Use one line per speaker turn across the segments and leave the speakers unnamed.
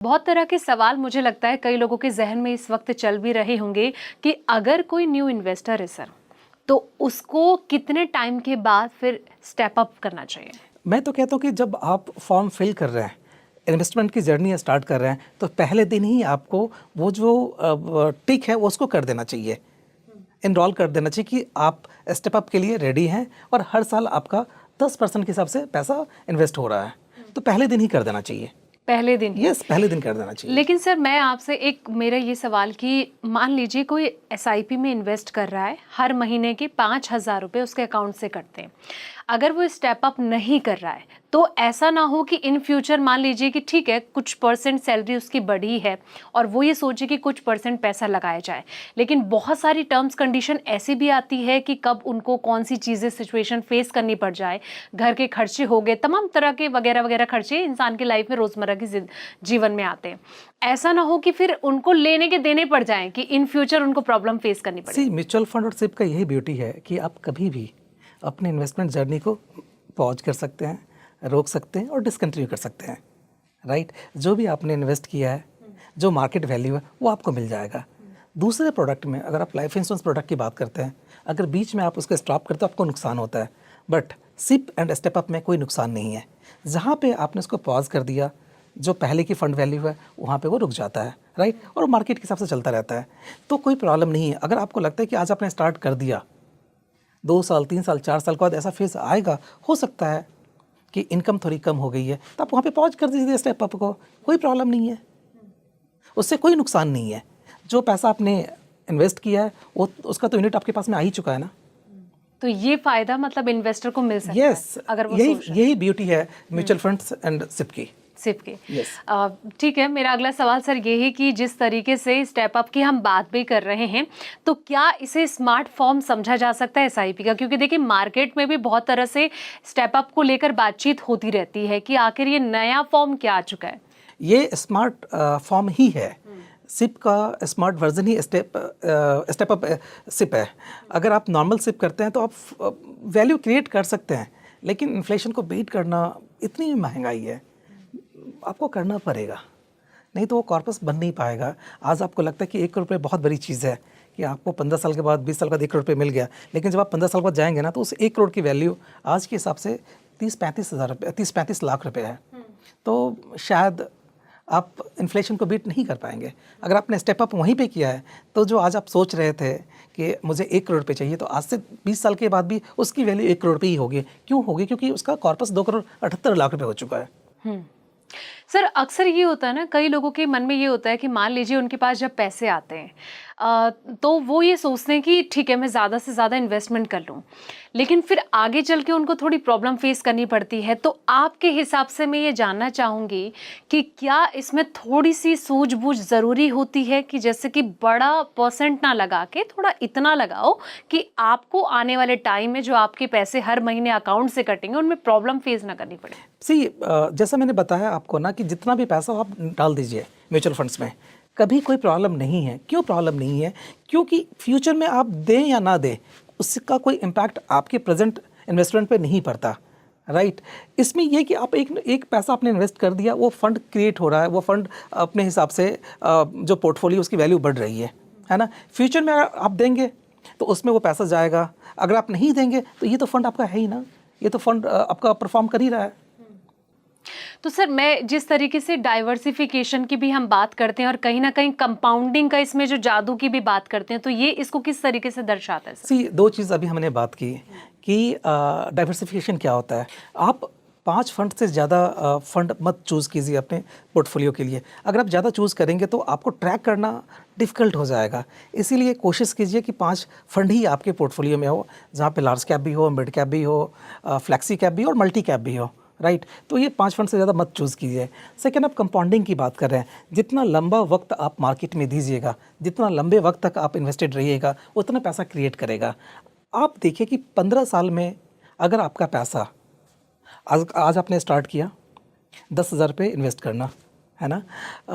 बहुत तरह के सवाल मुझे लगता है कई लोगों के जहन में इस वक्त चल भी रहे होंगे कि अगर कोई न्यू इन्वेस्टर है सर, तो उसको कितने टाइम के बाद फिर स्टेप अप करना चाहिए?
मैं तो कहता हूँ कि जब आप फॉर्म फिल कर रहे हैं, इन्वेस्टमेंट की जर्नी स्टार्ट कर रहे हैं, तो पहले दिन ही आपको वो जो टिक है वो उसको कर देना चाहिए, इनरोल कर देना चाहिए कि आप स्टेप अप के लिए रेडी हैं और हर साल आपका 10% के हिसाब से पैसा इन्वेस्ट हो रहा है, तो पहले दिन ही कर देना चाहिए।
पहले दिन ही?
यस, पहले दिन कर देना चाहिए।
लेकिन सर मैं आपसे मेरा ये सवाल कि मान लीजिए कोई एसआईपी में इन्वेस्ट कर रहा है, हर महीने के 5,000 रुपये उसके अकाउंट से कटते हैं, अगर वो स्टेप अप नहीं कर रहा है तो ऐसा ना हो कि इन फ्यूचर मान लीजिए कि ठीक है कुछ परसेंट सैलरी उसकी बढ़ी है और वो ये सोचे कि कुछ परसेंट पैसा लगाया जाए, लेकिन बहुत सारी टर्म्स कंडीशन ऐसी भी आती है कि कब उनको कौन सी चीज़ें सिचुएशन फेस करनी पड़ जाए, घर के खर्चे हो गए, तमाम तरह के वगैरह वगैरह खर्चे इंसान की लाइफ में रोज़मर्रा की जीवन में आते हैं। ऐसा ना हो कि फिर उनको लेने के देने पड़ जाएं कि इन फ्यूचर उनको प्रॉब्लम फेस करनी पड़े।
म्यूचुअल फंड और सिप का यही ब्यूटी है कि आप कभी भी अपने इन्वेस्टमेंट जर्नी को पॉज कर सकते हैं, रोक सकते हैं और डिसकंटिन्यू कर सकते हैं, राइट। जो भी आपने इन्वेस्ट किया है, जो मार्केट वैल्यू है वो आपको मिल जाएगा। दूसरे प्रोडक्ट में अगर आप लाइफ इंश्योरेंस प्रोडक्ट की बात करते हैं, अगर बीच में आप उसको स्टॉप करते हो आपको नुकसान होता है, but SIP and step up में कोई नुकसान नहीं है। जहाँ पे आपने उसको पॉज कर दिया, जो पहले की फंड वैल्यू है वहाँ पे वो रुक जाता है, राइट, और मार्केट के हिसाब से चलता रहता है, तो कोई प्रॉब्लम नहीं है। अगर आपको लगता है कि आज आपने स्टार्ट कर दिया, 2 साल 3 साल 4 साल के बाद ऐसा फेज आएगा, हो सकता है कि इनकम थोड़ी कम हो गई है, तो आप वहाँ पे पॉज कर दीजिए स्टेप अप को, कोई प्रॉब्लम नहीं है, उससे कोई नुकसान नहीं है। जो पैसा आपने इन्वेस्ट किया है वो उसका तो यूनिट आपके पास में आ ही चुका है ना।
तो ये फायदा मतलब इन्वेस्टर को मिल सकता
yes,
है अगर वो
यही ब्यूटी है म्यूचुअल फंड्स एंड सिप की।
सिप के। ठीक है, मेरा अगला सवाल सर ये है कि जिस तरीके से स्टेप अप की हम बात भी कर रहे हैं, तो क्या इसे स्मार्ट फॉर्म समझा जा सकता है एसआईपी का? क्योंकि देखिए मार्केट में भी बहुत तरह से स्टेप अप को लेकर बातचीत होती रहती है कि आखिर ये नया फॉर्म क्या आ चुका है।
ये स्मार्ट फॉर्म ही है, सिप का स्मार्ट वर्जन ही स्टेप अप सिप है। अगर आप नॉर्मल सिप करते हैं तो आप वैल्यू क्रिएट कर सकते हैं, लेकिन इन्फ्लेशन को बीट करना, इतनी महंगाई है, आपको करना पड़ेगा, नहीं तो वो कॉर्पस बन नहीं पाएगा। आज आपको लगता है कि 1 करोड़ रुपये बहुत बड़ी चीज़ है कि आपको 15 साल के बाद 20 साल के बाद 1 करोड़ रुपये मिल गया, लेकिन जब आप 15 साल बाद जाएंगे ना तो उस 1 करोड़ की वैल्यू आज के हिसाब से 30-35 लाख रुपये है। तो शायद आप इन्फ्लेशन को बीट नहीं कर पाएंगे। अगर आपने स्टेप अप वहीं पे किया है तो जो आज आप सोच रहे थे कि मुझे 1 करोड़ रुपये चाहिए, तो आज से 20 साल के बाद भी उसकी वैल्यू 1 करोड़ रुपये ही होगी। क्यों होगी? क्योंकि उसका कॉर्पस 2 करोड़ 78 लाख रुपये हो चुका है।
सर अक्सर ये होता है ना, कई लोगों के मन में ये होता है कि मान लीजिए उनके पास जब पैसे आते हैं तो वो ये सोचते हैं कि ठीक है मैं ज़्यादा से ज़्यादा इन्वेस्टमेंट कर लूँ, लेकिन फिर आगे चल के उनको थोड़ी प्रॉब्लम फेस करनी पड़ती है। तो आपके हिसाब से मैं ये जानना चाहूँगी कि क्या इसमें थोड़ी सी सूझबूझ ज़रूरी होती है कि जैसे कि बड़ा परसेंट ना लगा के थोड़ा इतना लगाओ कि आपको आने वाले टाइम में जो आपके पैसे हर महीने अकाउंट से कटेंगे उनमें प्रॉब्लम फेस ना करनी पड़े?
जैसा मैंने बताया आपको ना कि जितना भी पैसा आप डाल दीजिए म्यूचुअल फंड्स में, कभी कोई प्रॉब्लम नहीं है। क्यों प्रॉब्लम नहीं है? क्योंकि फ्यूचर में आप दें या ना दें उसका कोई इम्पैक्ट आपके प्रेजेंट इन्वेस्टमेंट पे नहीं पड़ता, राइट। इसमें यह कि आप एक पैसा आपने इन्वेस्ट कर दिया, वो फंड क्रिएट हो रहा है, वो फंड अपने हिसाब से जो पोर्टफोलियो उसकी वैल्यू बढ़ रही है ना। फ्यूचर में आप देंगे तो उसमें वो पैसा जाएगा, अगर आप नहीं देंगे तो ये तो फंड आपका है ही ना, ये तो फंड आपका परफॉर्म कर ही रहा है।
तो सर मैं जिस तरीके से डाइवर्सिफिकेशन की भी हम बात करते हैं और कहीं ना कहीं कंपाउंडिंग का इसमें जो जादू की भी बात करते हैं, तो ये इसको किस तरीके से दर्शाता है सर?
2 चीज़ अभी हमने बात की कि डाइवर्सिफिकेशन क्या होता है। आप 5 फंड से ज़्यादा फंड मत चूज़ कीजिए अपने पोर्टफोलियो के लिए। अगर आप ज़्यादा चूज़ करेंगे तो आपको ट्रैक करना डिफ़िकल्ट हो जाएगा। इसीलिए कोशिश कीजिए कि 5 फंड ही आपके पोर्टफोलियो में हो, जहाँ पे लार्ज कैप भी हो, मिड कैप भी हो, फ्लैक्सी कैप भी हो और मल्टी कैप भी हो, राइट। तो ये 5 फंड से ज़्यादा मत चूज़ कीजिए। सेकेंड, आप कंपाउंडिंग की बात कर रहे हैं, जितना लंबा वक्त आप मार्केट में दीजिएगा, जितना लंबे वक्त तक आप इन्वेस्टेड रहिएगा, उतना पैसा क्रिएट करेगा। आप देखिए कि 15 साल में अगर आपका पैसा आज आपने स्टार्ट किया 10,000 रुपये इन्वेस्ट करना, है ना,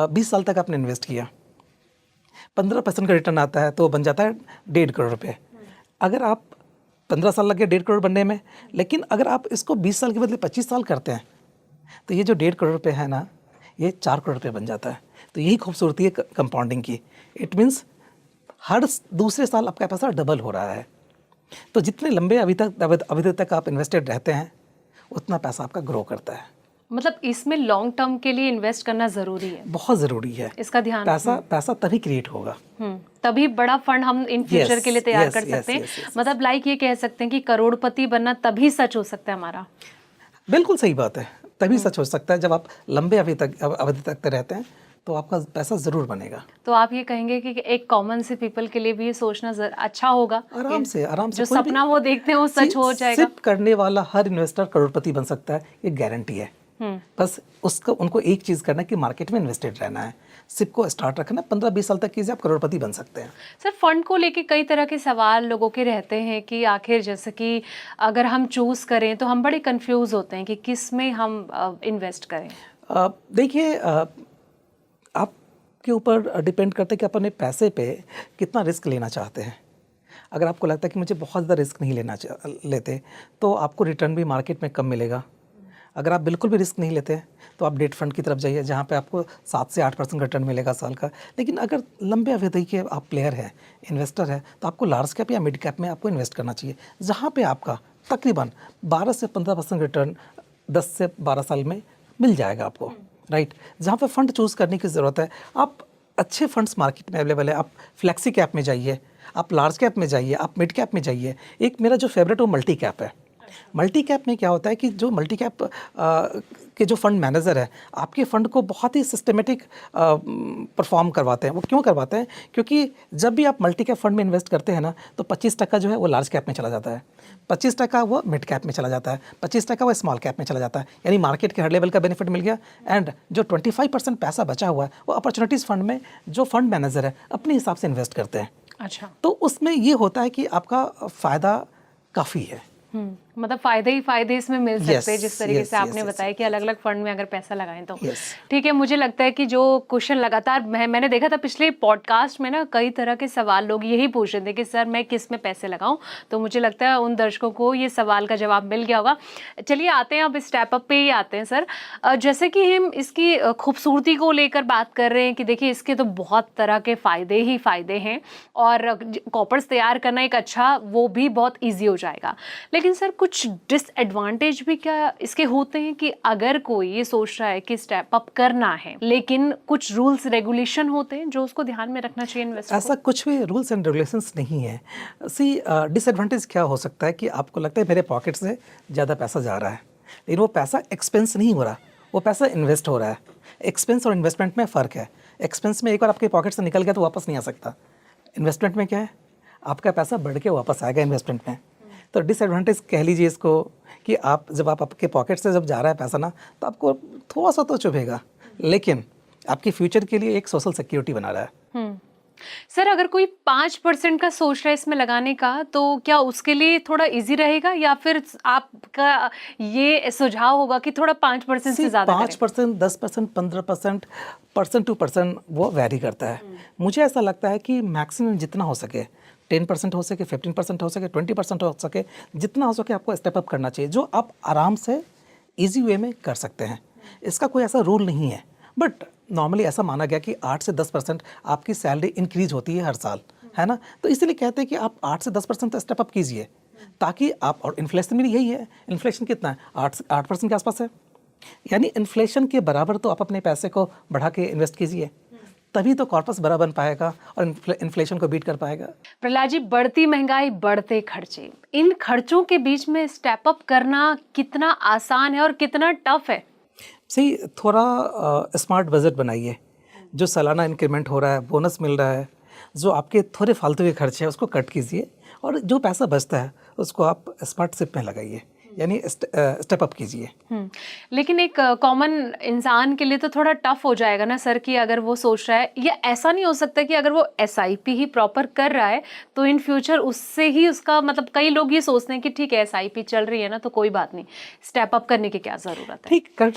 20 साल तक आपने इन्वेस्ट किया, 15% का रिटर्न आता है तो बन जाता है 1.5 करोड़ रुपये। अगर आप 15 साल लगे 1.5 करोड़ बनने में, लेकिन अगर आप इसको 20 साल के बदले 25 साल करते हैं तो ये जो 1.5 करोड़ रुपये है ना, ये 4 करोड़ रुपये बन जाता है। तो यही खूबसूरती है कंपाउंडिंग की। इट मीन्स हर दूसरे साल आपका पैसा डबल हो रहा है। तो जितने लंबे अवधि तक आप इन्वेस्टेड रहते हैं उतना पैसा आपका ग्रो करता है।
मतलब इसमें लॉन्ग टर्म के लिए इन्वेस्ट करना ज़रूरी है,
बहुत ज़रूरी है।
इसका ध्यान
पैसा तभी क्रिएट होगा।
तभी बड़ा फंड हम इन फ्यूचर के लिए तैयार कर सकते हैं। मतलब लाइक ये कह सकते हैं कि करोड़पति बनना तभी सच हो सकता है हमारा।
बिल्कुल सही बात है, तभी सच हो सकता है जब आप लंबे अवधि तक रहते हैं तो आपका पैसा ज़रूर बनेगा।
तो आप ये कहेंगे कि एक कॉमन से पीपल के लिए भी ये सोचना अच्छा होगा,
आराम से
जो सपना वो देखते हैं वो सच हो जाएगा।
सिप करने वाला हर इन्वेस्टर करोड़पति बन सकता है, ये गारंटी है। बस उनको एक चीज़ करना है कि मार्केट में इन्वेस्टेड रहना है, सिप को स्टार्ट रखना, 15-20 साल तक कीजिए, आप करोड़पति बन सकते हैं।
सर फंड को लेके कई तरह के सवाल लोगों के रहते हैं कि आखिर जैसे कि अगर हम चूज़ करें तो हम बड़े कंफ्यूज होते हैं कि किस में हम इन्वेस्ट करें।
देखिए, आपके ऊपर डिपेंड करता है कि आप अपने पैसे पे कितना रिस्क लेना चाहते हैं। अगर आपको लगता है कि मुझे बहुत ज़्यादा रिस्क नहीं लेते तो आपको रिटर्न भी मार्केट में कम मिलेगा। अगर आप बिल्कुल भी रिस्क नहीं लेते तो आप डेट फंड की तरफ जाइए, जहाँ पे आपको 7 से 8% रिटर्न मिलेगा साल का। लेकिन अगर लंबे अवधि के आप प्लेयर हैं, इन्वेस्टर हैं, तो आपको लार्ज कैप या मिड कैप में आपको इन्वेस्ट करना चाहिए, जहाँ पे आपका तकरीबन 12 से 15% रिटर्न 10 से 12 साल में मिल जाएगा आपको, राइट। जहाँ पे फंड चूज़ करने की ज़रूरत है, आप अच्छे फंड्स मार्केट में अवेलेबल है। आप फ्लेक्सी कैप में जाइए, आप लार्ज कैप में जाइए, आप मिड कैप में जाइए। एक मेरा जो फेवरेट वो मल्टी कैप है। मल्टी कैप में क्या होता है कि जो मल्टी कैप के जो फंड मैनेजर है आपके फ़ंड को बहुत ही सिस्टमेटिक परफॉर्म करवाते हैं। वो क्यों करवाते हैं? क्योंकि जब भी आप मल्टी कैप फंड में इन्वेस्ट करते हैं ना, तो 25% जो है वो लार्ज कैप में चला जाता है, 25% वो मिड कैप में चला जाता है, 25% वो स्मॉल कैप में चला जाता है। यानी मार्केट के हर लेवल का बेनिफिट मिल गया। एंड जो 25% पैसा बचा हुआ है वो अपॉर्चुनिटीज़ फंड में जो फंड मैनेजर है अपने हिसाब से इन्वेस्ट करते हैं।
अच्छा,
तो उसमें ये होता है कि आपका फ़ायदा काफ़ी है।
मतलब फायदे ही फायदे इसमें मिल सकते हैं, जिस तरीके से आपने
yes,
बताया कि अलग अलग फंड में अगर पैसा लगाएं तो
Yes.
ठीक है। मुझे लगता है कि जो क्वेश्चन लगातार मैंने देखा था पिछले पॉडकास्ट में ना, कई तरह के सवाल लोग यही पूछ रहे थे कि सर मैं किस में पैसे लगाऊं। तो मुझे लगता है उन दर्शकों को ये सवाल का जवाब मिल गया होगा। चलिए आते हैं अब स्टेप अप पे ही आते हैं सर। जैसे कि हम इसकी खूबसूरती को लेकर बात कर रहे हैं कि देखिए इसके तो बहुत तरह के फ़ायदे ही फ़ायदे हैं और कॉपर्स तैयार करना एक अच्छा वो भी बहुत ईजी हो जाएगा। लेकिन सर कुछ डिसएडवांटेज भी क्या इसके होते हैं कि अगर कोई ये सोच रहा है कि स्टेप अप करना है लेकिन कुछ रूल्स रेगुलेशन होते हैं जो उसको ध्यान में रखना चाहिए इन्वेस्टर को?
ऐसा कुछ भी रूल्स एंड रेगुलेशंस नहीं है। डिसएडवांटेज क्या हो सकता है कि आपको लगता है मेरे पॉकेट से ज़्यादा पैसा जा रहा है, लेकिन वो पैसा एक्सपेंस नहीं हो रहा, वो पैसा इन्वेस्ट हो रहा है। एक्सपेंस और इन्वेस्टमेंट में फ़र्क है। एक्सपेंस में एक बार आपके पॉकेट से निकल गया तो वापस नहीं आ सकता। इन्वेस्टमेंट में क्या है, आपका पैसा बढ़ के वापस आएगा इन्वेस्टमेंट में। तो डिसएडवांटेज कह लीजिए इसको कि आप जब आपके पॉकेट से जब जा रहा है पैसा ना, तो आपको थोड़ा सा तो चुभेगा, लेकिन आपके फ्यूचर के लिए एक सोशल सिक्योरिटी बना रहा है।
सर अगर कोई 5% का सोच रहा है इसमें लगाने का, तो क्या उसके लिए थोड़ा इजी रहेगा या फिर आपका ये सुझाव होगा कि थोड़ा 5% से ज़्यादा
5%, 10%, 15%, पर्सन टू पर्सन वो वैरी करता है। मुझे ऐसा लगता है कि मैक्सिमम जितना हो सके 10% हो सके, 15% हो सके, 20% हो सके, जितना हो सके आपको स्टेप अप करना चाहिए, जो आप आराम से इजी वे में कर सकते हैं। इसका कोई ऐसा रूल नहीं है, बट नॉर्मली ऐसा माना गया कि 8 से 10% आपकी सैलरी इंक्रीज होती है हर साल, है ना। तो इसीलिए कहते हैं कि आप 8 से 10% स्टेप अप कीजिए, ताकि आप, और इन्फ्लेशन भी यही है, इन्फ्लेशन कितना है 8% के आसपास है, यानी इन्फ्लेशन के बराबर तो आप अपने पैसे को बढ़ा के इन्वेस्ट कीजिए, तभी तो कॉर्पस बड़ा बन पाएगा और इन्फ्लेशन को बीट कर पाएगा।
प्रहलाद जी, बढ़ती महंगाई, बढ़ते खर्चे, इन खर्चों के बीच में स्टेप अप करना कितना आसान है और कितना टफ है?
सही, थोड़ा स्मार्ट बजट बनाइए। जो सालाना इंक्रीमेंट हो रहा है, बोनस मिल रहा है, जो आपके थोड़े फालतू के खर्चे हैं उसको कट कीजिए, और जो पैसा बचता है उसको आप स्मार्ट सिप में लगाइए, यानी स्टेप अप कीजिए।
लेकिन एक कॉमन इंसान के लिए तो थोड़ा टफ हो जाएगा ना सर, कि अगर वो सोच रहा है, या ऐसा नहीं हो सकता कि अगर वो एसआईपी ही प्रॉपर कर रहा है तो इन फ्यूचर उससे ही उसका, मतलब कई लोग ये सोचते हैं कि ठीक है एसआईपी चल रही है ना तो कोई बात नहीं, स्टेप अप करने की क्या ज़रूरत है?
ठीक, कर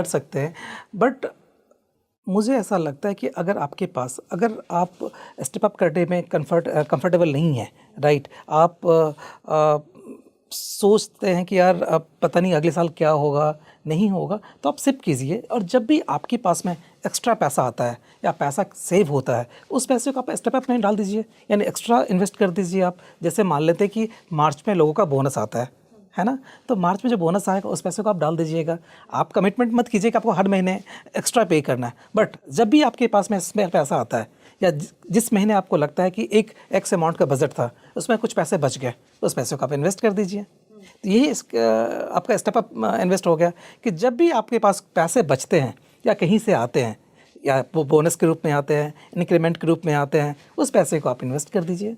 सकते हैं, बट मुझे ऐसा लगता है कि अगर आपके पास, अगर आप स्टेप अप करने में कंफर्टेबल नहीं है, राइट, आप सोचते हैं कि यार अब पता नहीं अगले साल क्या होगा नहीं होगा, तो आप सिप कीजिए, और जब भी आपके पास में एक्स्ट्रा पैसा आता है या पैसा सेव होता है, उस पैसे को आप स्टेप अप में डाल दीजिए, यानी एक्स्ट्रा इन्वेस्ट कर दीजिए आप। जैसे मान लेते हैं कि मार्च में लोगों का बोनस आता है ना, तो मार्च में जो बोनस आएगा उस पैसे को आप डाल दीजिएगा। आप कमिटमेंट मत कीजिए कि आपको हर महीने एक्स्ट्रा पे करना है, बट जब भी आपके पास में इसमें पैसा आता है या जिस महीने आपको लगता है कि एक एक्स अमाउंट का बजट था, उसमें कुछ पैसे बच गए, उस पैसे को आप इन्वेस्ट कर दीजिए। तो यही आपका स्टेप अप इन्वेस्ट हो गया कि जब भी आपके पास पैसे बचते हैं या कहीं से आते हैं, या वो बोनस के रूप में आते हैं, इंक्रीमेंट के रूप में आते हैं, उस पैसे को आप इन्वेस्ट कर दीजिए।